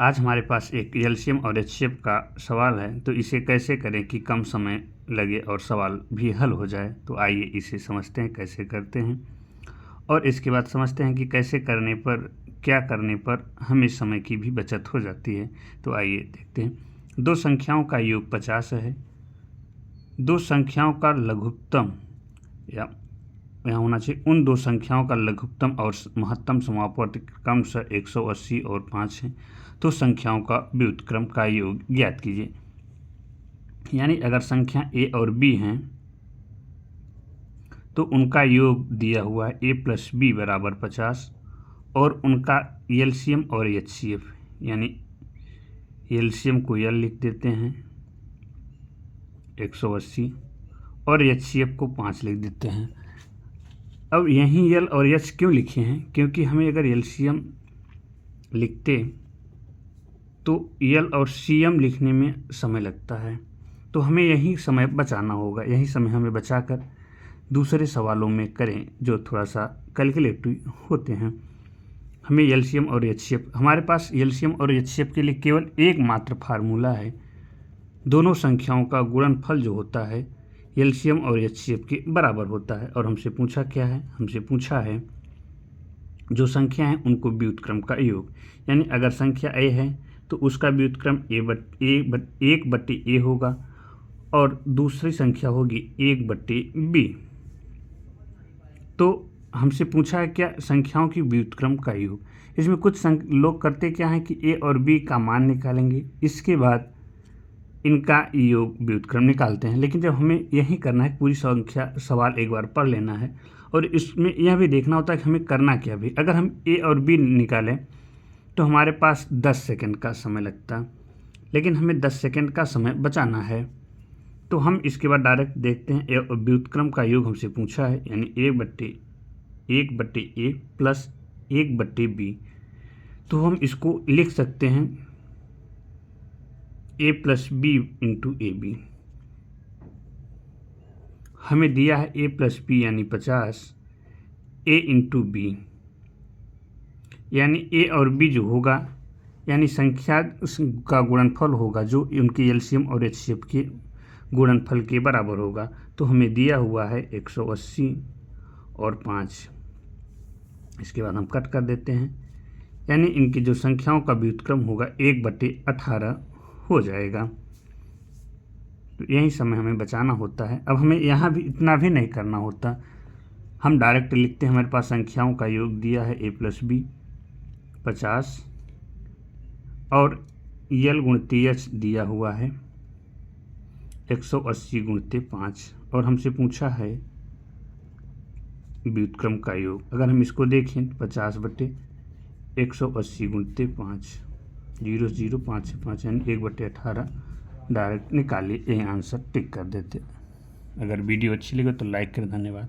आज हमारे पास एक एलसीएम और एचसीएफ का सवाल है, तो इसे कैसे करें कि कम समय लगे और सवाल भी हल हो जाए। तो आइए इसे समझते हैं कैसे करते हैं, और इसके बाद समझते हैं कि कैसे करने पर, क्या करने पर हमें समय की भी बचत हो जाती है। तो आइए देखते हैं। दो संख्याओं का योग 50 है। दो संख्याओं का लघुत्तम या यहाँ होना चाहिए, उन दो संख्याओं का लघुत्तम और महत्तम समापवर्ती क्रमशः 180 और 5 है। तो संख्याओं का व्युत्क्रम का योग ज्ञात कीजिए। यानी अगर संख्या ए और बी हैं तो उनका योग दिया हुआ है ए प्लस बी बराबर 50, और उनका एलसीएम और एचसीएफ, यानी एलसीएम को यल लिख देते हैं 180 और एचसीएफ को 5 लिख देते हैं। अब यहीं यल और एच क्यों लिखे हैं, क्योंकि हमें अगर एलसीएम लिखते तो यल और सीएम लिखने में समय लगता है, तो हमें यही समय बचाना होगा। यही समय हमें बचाकर दूसरे सवालों में करें जो थोड़ा सा कैलकुलेटिव होते हैं। हमें एलसीएम और एचसीएफ, हमारे पास एलसीएम और एचसीएफ के लिए केवल एकमात्र फार्मूला है। दोनों संख्याओं का गुणनफल जो होता है एलसीएम और एचसीएफ के बराबर होता है। और हमसे पूछा क्या है, हमसे पूछा है जो संख्या है उनको व्युत्क्रम का योग। यानी अगर संख्या ए है तो उसका व्युत्क्रम एक बट्टे ए होगा, और दूसरी संख्या होगी 1/b। तो हमसे पूछा है क्या, संख्याओं की व्युत्क्रम का योग। इसमें कुछ लोग करते क्या है कि ए और बी का मान निकालेंगे, इसके बाद इनका योग व्युत्क्रम निकालते हैं। लेकिन जब हमें यही करना है, पूरी संख्या सवाल एक बार पढ़ लेना है, और इसमें यह भी देखना होता है कि हमें करना क्या भी। अगर हम ए और बी निकालें तो हमारे पास 10 सेकंड का समय लगता, लेकिन हमें 10 सेकंड का समय बचाना है। तो हम इसके बाद डायरेक्ट देखते हैं। ए और व्युत्क्रम का योग हमसे पूछा है, यानी 1/a प्लस 1/b। तो हम इसको लिख सकते हैं a plus B into A B. हमें दिया है a प्लस बी यानी 50, a इंटू बी, यानी a और b जो होगा, यानी संख्या का गुणनफल होगा जो उनके एलसीएम और एचसीएफ के गुणनफल के बराबर होगा। तो हमें दिया हुआ है 180 और 5। इसके बाद हम कट कर देते हैं, यानी इनकी जो संख्याओं का व्युत्क्रम होगा 1/18 हो जाएगा। तो यही समय हमें बचाना होता है। अब हमें यहाँ भी इतना भी नहीं करना होता, हम डायरेक्ट लिखते हैं। हमारे पास संख्याओं का योग दिया है a प्लस बी 50, और यल गुणित एच दिया हुआ है 180 गुणित 5, और हमसे पूछा है व्युत्क्रम का योग। अगर हम इसको देखें 50/180 गुणित 5, 0 0 5 से 5 यानी 1/18 डायरेक्ट निकालिए। यही आंसर टिक कर देते। अगर वीडियो अच्छी लगे तो लाइक करें। धन्यवाद।